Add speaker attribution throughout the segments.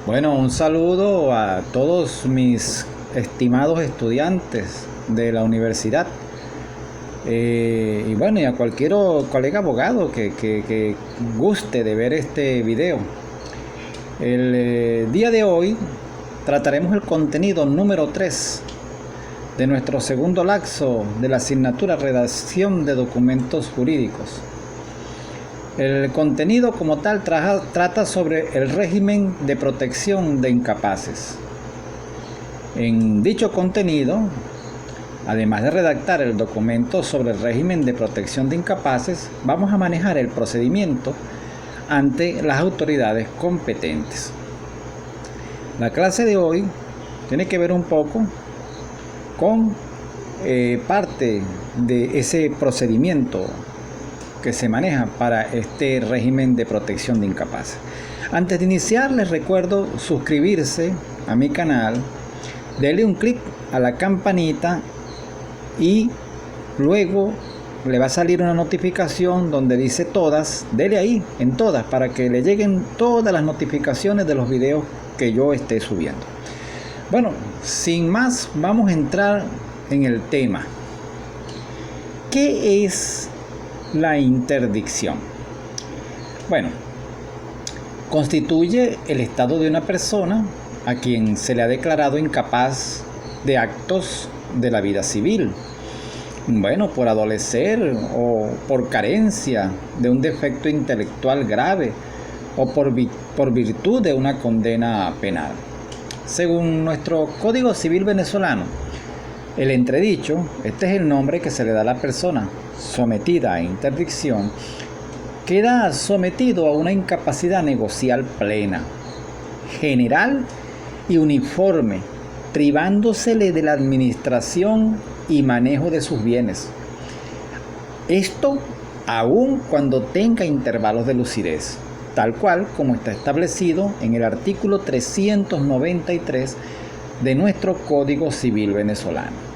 Speaker 1: Bueno, un saludo a todos mis estimados estudiantes de la universidad. Y bueno, y a cualquier colega abogado que guste de ver este video. El día de hoy trataremos el contenido número 3 de nuestro segundo lapso de la asignatura Redacción de Documentos Jurídicos. El contenido como tal trata sobre el régimen de protección de incapaces. En dicho contenido, además de redactar el documento sobre el régimen de protección de incapaces, vamos a manejar el procedimiento ante las autoridades competentes. La clase de hoy tiene que ver un poco con parte de ese procedimiento que se maneja para este régimen de protección de incapaces. Antes de iniciar, les recuerdo suscribirse a mi canal, denle un clic a la campanita y luego le va a salir una notificación donde dice todas. Dele ahí en todas para que le lleguen todas las notificaciones de los videos que yo esté subiendo. Bueno, sin más, vamos a entrar en el tema. ¿Qué es la interdicción? Bueno, constituye el estado de una persona a quien se le ha declarado incapaz de actos de la vida civil. Bueno, por adolecer o por carencia de un defecto intelectual grave o por virtud de una condena penal. Según nuestro Código Civil venezolano, el entredicho, este es el nombre que se le da a la persona sometida a interdicción, queda sometido a una incapacidad negocial plena, general y uniforme, privándosele de la administración y manejo de sus bienes. Esto aun cuando tenga intervalos de lucidez, tal cual como está establecido en el artículo 393 de nuestro Código Civil venezolano.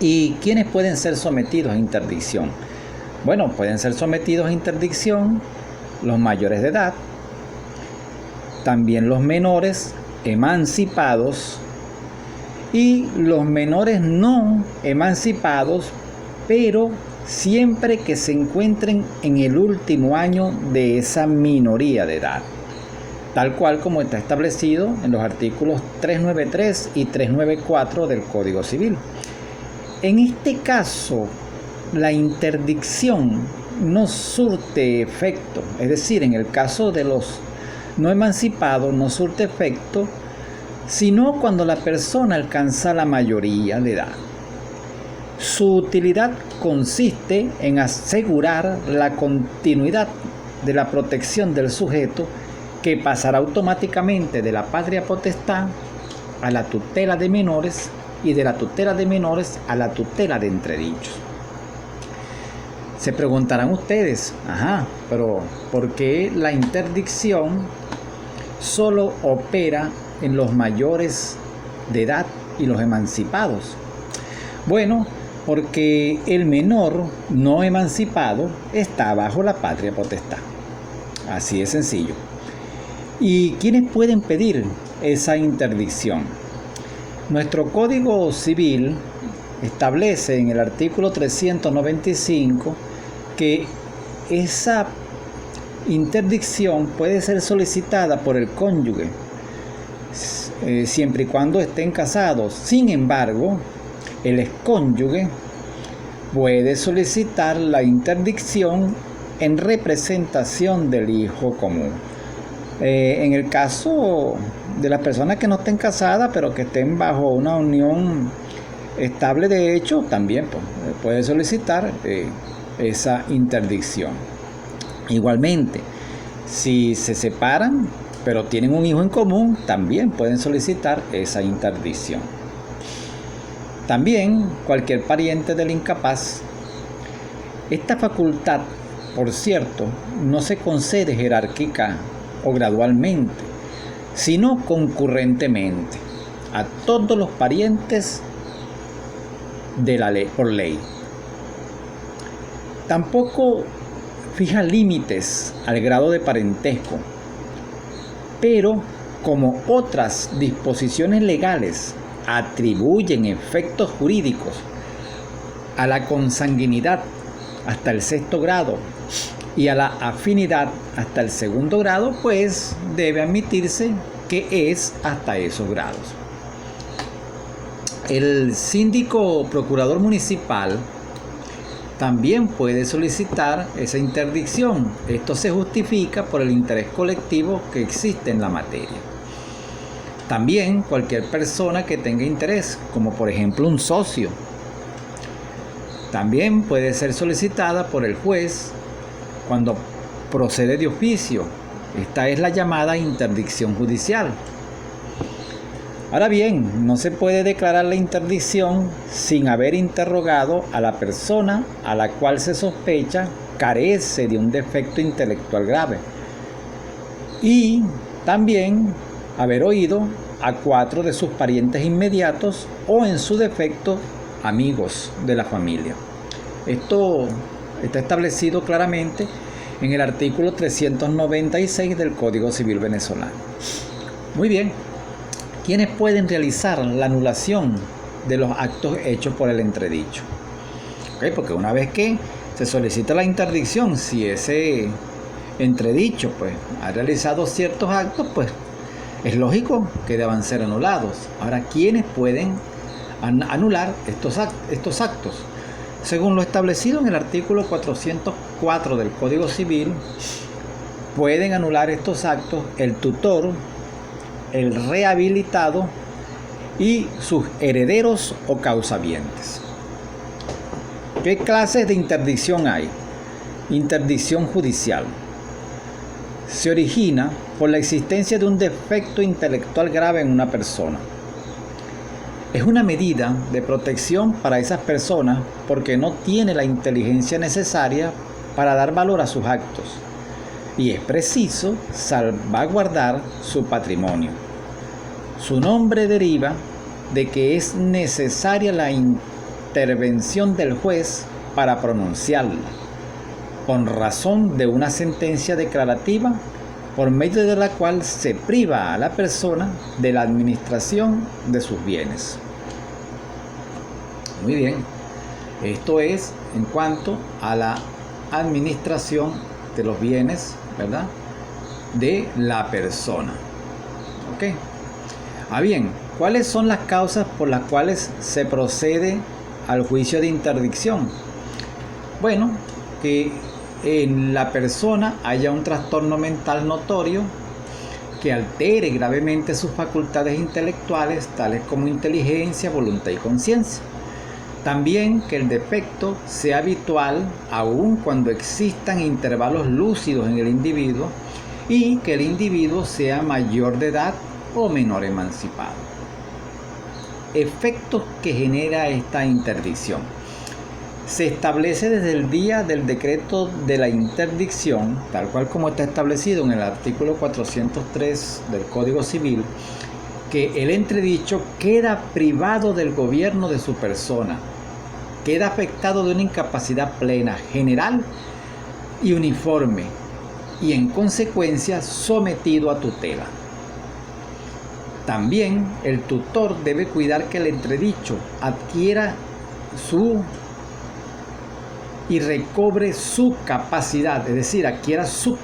Speaker 1: ¿Y quiénes pueden ser sometidos a interdicción? Bueno, pueden ser sometidos a interdicción los mayores de edad, también los menores emancipados y los menores no emancipados, pero siempre que se encuentren en el último año de esa minoría de edad, tal cual como está establecido en los artículos 393 y 394 del Código Civil. En este caso, la interdicción no surte efecto, es decir, en el caso de los no emancipados no surte efecto, sino cuando la persona alcanza la mayoría de edad. Su utilidad consiste en asegurar la continuidad de la protección del sujeto, que pasará automáticamente de la patria potestad a la tutela de menores y de la tutela de menores a la tutela de entredichos. Se preguntarán ustedes, pero ¿por qué la interdicción solo opera en los mayores de edad y los emancipados? Bueno, porque el menor no emancipado está bajo la patria potestad. Así de sencillo. ¿Y quiénes pueden pedir esa interdicción? Nuestro Código Civil establece en el artículo 395 que esa interdicción puede ser solicitada por el cónyuge siempre y cuando estén casados. Sin embargo, el excónyuge puede solicitar la interdicción en representación del hijo común. En el caso de las personas que no estén casadas, pero que estén bajo una unión estable de hecho, también puede solicitar esa interdicción. Igualmente, si se separan, pero tienen un hijo en común, también pueden solicitar esa interdicción. También cualquier pariente del incapaz. Esta facultad, por cierto, no se concede jerárquica o gradualmente, sino concurrentemente a todos los parientes de la ley, por ley. Tampoco fija límites al grado de parentesco, Pero como otras disposiciones legales atribuyen efectos jurídicos a la consanguinidad hasta el 6º grado y a la afinidad hasta el 2º grado, pues debe admitirse que es hasta esos grados. El síndico procurador municipal también puede solicitar esa interdicción. Esto se justifica por el interés colectivo que existe en la materia. También cualquier persona que tenga interés, como por ejemplo un socio, también puede ser solicitada por el juez cuando procede de oficio. Esta es la llamada interdicción judicial. Ahora bien, no se puede declarar la interdicción sin haber interrogado a la persona a la cual se sospecha carece de un defecto intelectual grave y también haber oído a 4 de sus parientes inmediatos o, en su defecto, amigos de la familia. Esto está establecido claramente en el artículo 396 del Código Civil venezolano. Muy bien. ¿Quiénes pueden realizar la anulación de los actos hechos por el entredicho? Porque una vez que se solicita la interdicción, si ese entredicho pues ha realizado ciertos actos, pues es lógico que deban ser anulados. Ahora, ¿quiénes pueden anular estos actos? Según lo establecido en el artículo 404 del Código Civil, pueden anular estos actos el tutor, el rehabilitado y sus herederos o causavientes. ¿Qué clases de interdicción hay? Interdicción judicial. Se origina por la existencia de un defecto intelectual grave en una persona. Es una medida de protección para esas personas porque no tiene la inteligencia necesaria para dar valor a sus actos. Y es preciso salvaguardar su patrimonio. Su nombre deriva de que es necesaria la intervención del juez para pronunciarla, con razón de una sentencia declarativa por medio de la cual se priva a la persona de la administración de sus bienes. Muy bien, esto es en cuanto a la administración de los bienes, ¿verdad?, de la persona. ¿Ok? Bien, ¿cuáles son las causas por las cuales se procede al juicio de interdicción? Bueno, que en la persona haya un trastorno mental notorio que altere gravemente sus facultades intelectuales, tales como inteligencia, voluntad y conciencia. También que el defecto sea habitual aun cuando existan intervalos lúcidos en el individuo y que el individuo sea mayor de edad o menor emancipado. Efectos que genera esta interdicción. Se establece desde el día del decreto de la interdicción, tal cual como está establecido en el artículo 403 del Código Civil, que el entredicho queda privado del gobierno de su persona, queda afectado de una incapacidad plena, general y uniforme, y en consecuencia sometido a tutela. También el tutor debe cuidar que el entredicho adquiera y recobre su capacidad, es decir, adquiera su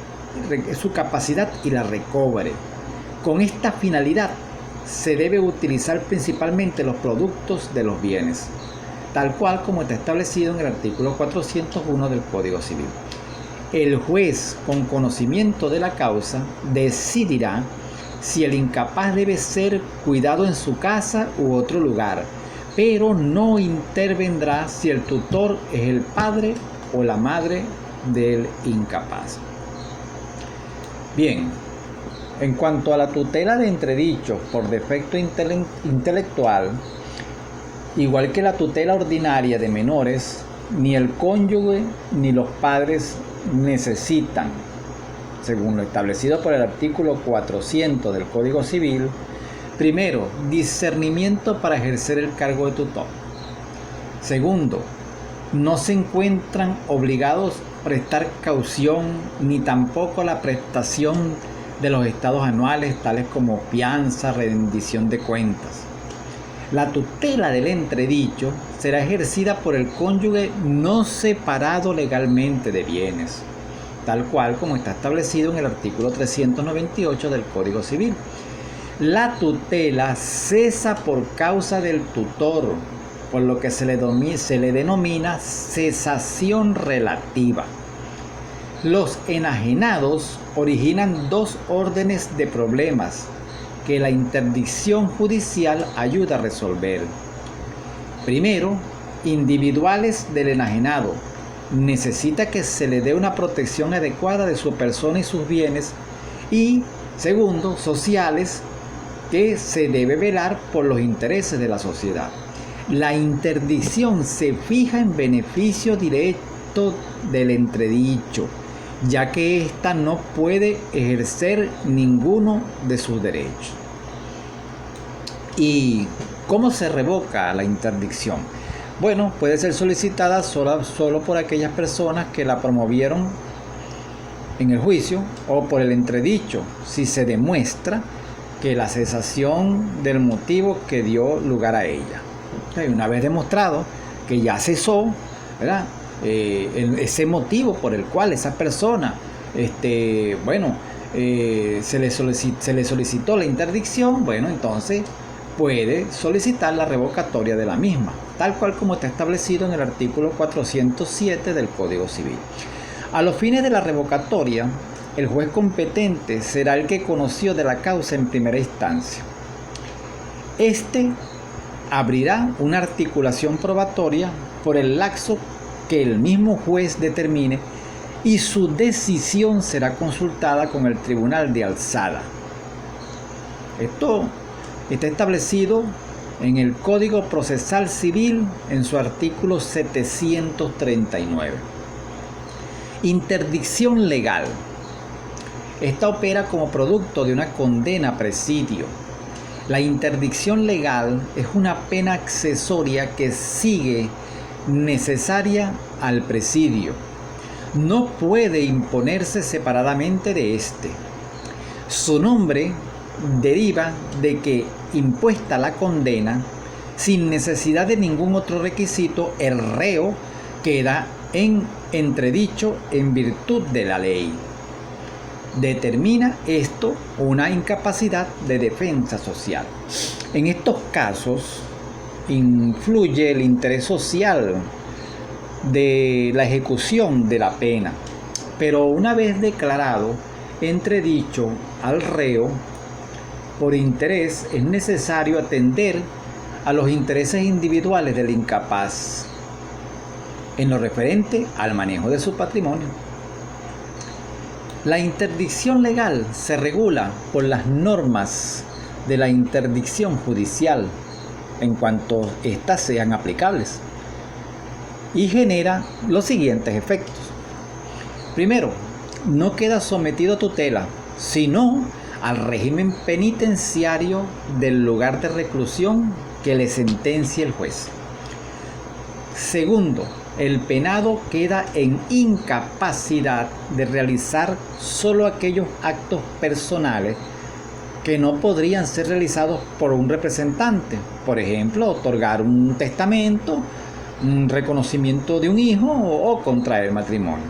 Speaker 1: capacidad y la recobre. Con esta finalidad se debe utilizar principalmente los productos de los bienes, tal cual como está establecido en el artículo 401 del Código Civil. El juez, con conocimiento de la causa, decidirá si el incapaz debe ser cuidado en su casa u otro lugar, pero no intervendrá si el tutor es el padre o la madre del incapaz. Bien, en cuanto a la tutela de entredichos por defecto intelectual, igual que la tutela ordinaria de menores, ni el cónyuge ni los padres necesitan, según lo establecido por el artículo 400 del Código Civil, primero, discernimiento para ejercer el cargo de tutor. Segundo, no se encuentran obligados a prestar caución ni tampoco la prestación de los estados anuales, tales como fianza, rendición de cuentas. La tutela del entredicho será ejercida por el cónyuge no separado legalmente de bienes, tal cual como está establecido en el artículo 398 del Código Civil. La tutela cesa por causa del tutor, por lo que se le denomina cesación relativa. Los enajenados originan dos órdenes de problemas que la interdicción judicial ayuda a resolver. Primero, individuales del enajenado. Necesita que se le dé una protección adecuada de su persona y sus bienes. Y segundo, sociales, que se debe velar por los intereses de la sociedad. La interdicción se fija en beneficio directo del entredicho, ya que ésta no puede ejercer ninguno de sus derechos. ¿Y cómo se revoca la interdicción? Bueno, puede ser solicitada solo por aquellas personas que la promovieron en el juicio o por el entredicho, si se demuestra que la cesación del motivo que dio lugar a ella. Una vez demostrado que ya cesó, ¿verdad?, ese motivo por el cual esa persona se le solicitó la interdicción, bueno, entonces puede solicitar la revocatoria de la misma, tal cual como está establecido en el artículo 407 del Código Civil. A los fines de la revocatoria, el juez competente será el que conoció de la causa en primera instancia. Este abrirá una articulación probatoria por el lapso que el mismo juez determine y su decisión será consultada con el Tribunal de Alzada. Esto está establecido en el Código Procesal Civil en su artículo 739. Interdicción legal. Esta opera como producto de una condena a presidio. La interdicción legal es una pena accesoria que sigue necesaria al presidio. No puede imponerse separadamente de este. Su nombre deriva de que, impuesta la condena, sin necesidad de ningún otro requisito, el reo queda en entredicho en virtud de la ley. Determina esto una incapacidad de defensa social. En estos casos influye el interés social de la ejecución de la pena, pero una vez declarado entredicho al reo por interés, es necesario atender a los intereses individuales del incapaz en lo referente al manejo de su patrimonio. La interdicción legal se regula por las normas de la interdicción judicial en cuanto éstas sean aplicables y genera los siguientes efectos. Primero, no queda sometido a tutela, sino al régimen penitenciario del lugar de reclusión que le sentencie el juez. Segundo, el penado queda en incapacidad de realizar solo aquellos actos personales que no podrían ser realizados por un representante. Por ejemplo, otorgar un testamento, un reconocimiento de un hijo o contraer matrimonio.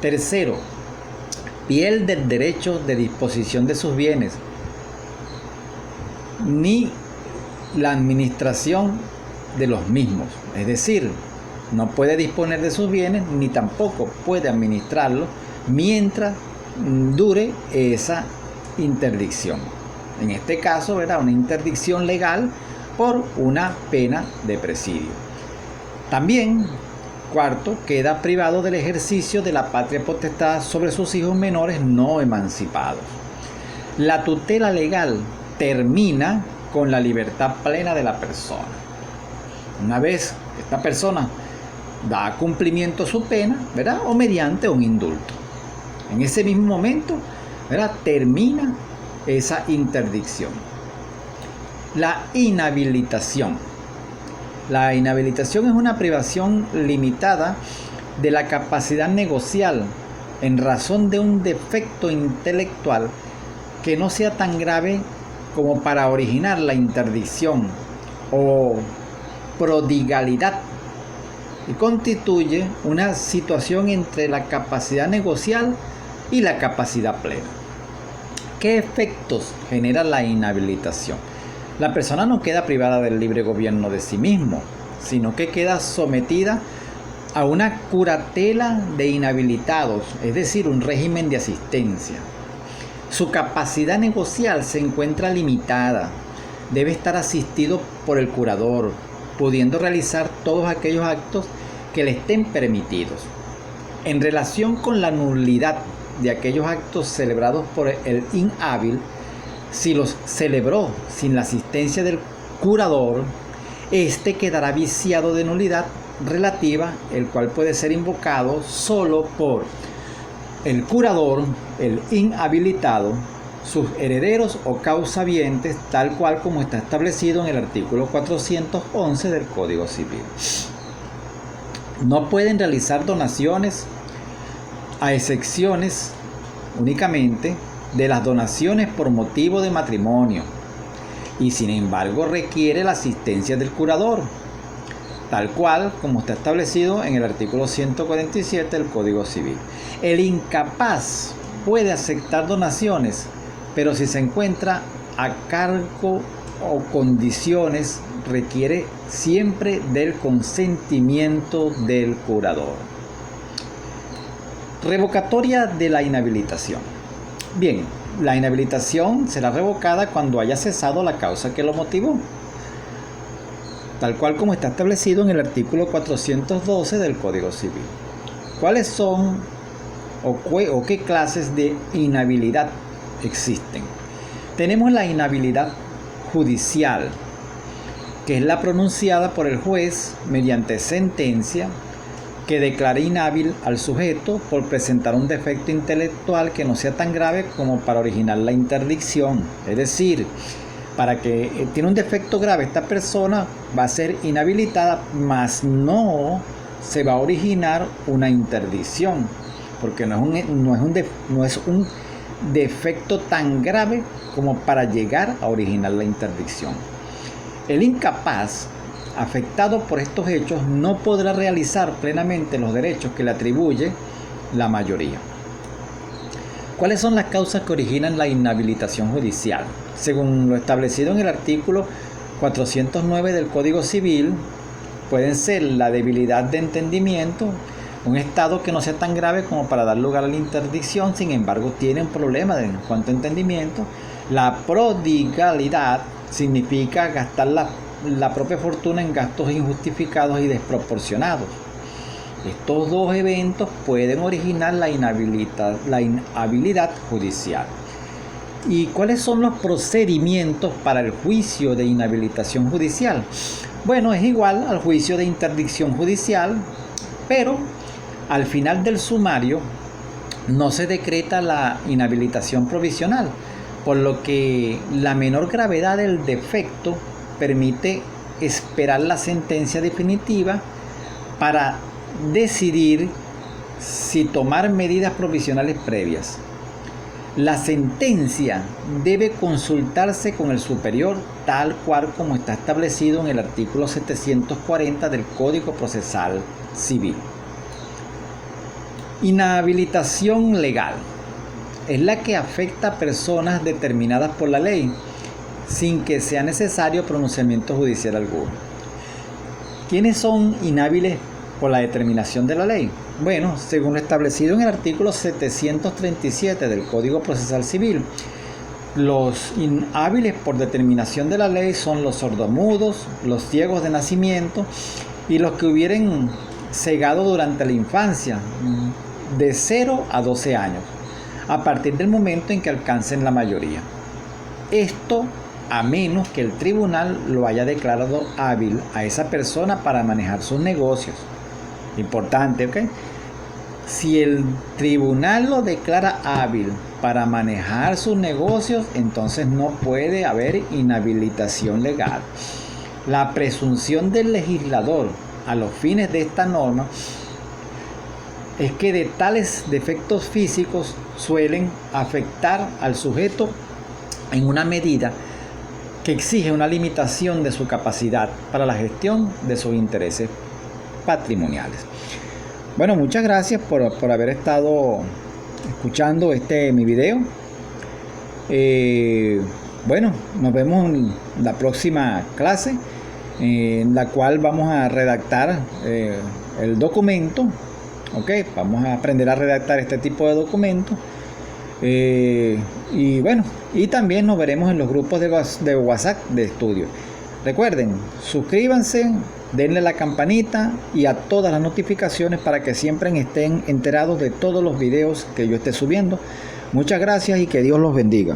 Speaker 1: Tercero, pierde el derecho de disposición de sus bienes, ni la administración de los mismos. Es decir, no puede disponer de sus bienes ni tampoco puede administrarlos mientras dure esa interdicción. En este caso, ¿verdad?, una interdicción legal por una pena de presidio. También, cuarto, queda privado del ejercicio de la patria potestad sobre sus hijos menores no emancipados. La tutela legal termina con la libertad plena de la persona. Una vez esta persona da cumplimiento a su pena, ¿verdad?, o mediante un indulto. En ese mismo momento, ¿verdad?, termina esa interdicción. La inhabilitación. La inhabilitación es una privación limitada de la capacidad negocial en razón de un defecto intelectual que no sea tan grave como para originar la interdicción o prodigalidad, y constituye una situación entre la capacidad negocial y la capacidad plena. ¿Qué efectos genera la inhabilitación? La persona no queda privada del libre gobierno de sí mismo, sino que queda sometida a una curatela de inhabilitados, es decir, un régimen de asistencia. Su capacidad negocial se encuentra limitada. Debe estar asistido por el curador, pudiendo realizar todos aquellos actos que le estén permitidos. En relación con la nulidad de aquellos actos celebrados por el inhábil, si los celebró sin la asistencia del curador, éste quedará viciado de nulidad relativa, el cual puede ser invocado solo por el curador, el inhabilitado, sus herederos o causavientes, tal cual como está establecido en el artículo 411 del Código Civil. No pueden realizar donaciones, a excepciones únicamente de las donaciones por motivo de matrimonio, y sin embargo requiere la asistencia del curador, tal cual como está establecido en el artículo 147 del Código Civil. El incapaz puede aceptar donaciones, pero si se encuentra a cargo o condiciones, requiere siempre del consentimiento del curador. Revocatoria de la inhabilitación. Bien, la inhabilitación será revocada cuando haya cesado la causa que lo motivó, tal cual como está establecido en el artículo 412 del Código Civil. ¿Cuáles son o qué clases de inhabilidad existen? Tenemos la inhabilidad judicial, que es la pronunciada por el juez mediante sentencia, que declara inhábil al sujeto por presentar un defecto intelectual que no sea tan grave como para originar la interdicción. Es decir, para que tiene un defecto grave, esta persona va a ser inhabilitada, mas no se va a originar una interdicción, porque no es un defecto tan grave como para llegar a originar la interdicción. El incapaz afectado por estos hechos no podrá realizar plenamente los derechos que le atribuye la mayoría. ¿Cuáles son las causas que originan la inhabilitación judicial? Según lo establecido en el artículo 409 del Código Civil, pueden ser la debilidad de entendimiento, un estado que no sea tan grave como para dar lugar a la interdicción, sin embargo tiene un problema en cuanto a entendimiento. La prodigalidad significa gastar la propia fortuna en gastos injustificados y desproporcionados. Estos dos eventos pueden originar la inhabilidad judicial. ¿Y cuáles son los procedimientos para el juicio de inhabilitación judicial? Bueno, es igual al juicio de interdicción judicial, pero al final del sumario no se decreta la inhabilitación provisional, por lo que la menor gravedad del defecto permite esperar la sentencia definitiva para decidir si tomar medidas provisionales previas. La sentencia debe consultarse con el superior, tal cual como está establecido en el artículo 740 del Código Procesal Civil. Inhabilitación legal es la que afecta a personas determinadas por la ley, sin que sea necesario pronunciamiento judicial alguno. ¿Quiénes son inhábiles por la determinación de la ley? Bueno, según lo establecido en el artículo 737 del Código Procesal Civil, los inhábiles por determinación de la ley son los sordomudos, los ciegos de nacimiento y los que hubieren cegado durante la infancia, de 0 a 12 años, a partir del momento en que alcancen la mayoría. Esto a menos que el tribunal lo haya declarado hábil a esa persona para manejar sus negocios. Importante, ¿ok? Si el tribunal lo declara hábil para manejar sus negocios, entonces no puede haber inhabilitación legal. La presunción del legislador a los fines de esta norma es que de tales defectos físicos suelen afectar al sujeto en una medida que exige una limitación de su capacidad para la gestión de sus intereses patrimoniales. Bueno, muchas gracias por haber estado escuchando mi video. Bueno, nos vemos en la próxima clase, en la cual vamos a redactar el documento. Ok, vamos a aprender a redactar este tipo de documentos. Y bueno, y también nos veremos en los grupos de WhatsApp de estudio. Recuerden, suscríbanse, denle la campanita y a todas las notificaciones para que siempre estén enterados de todos los videos que yo esté subiendo. Muchas gracias y que Dios los bendiga.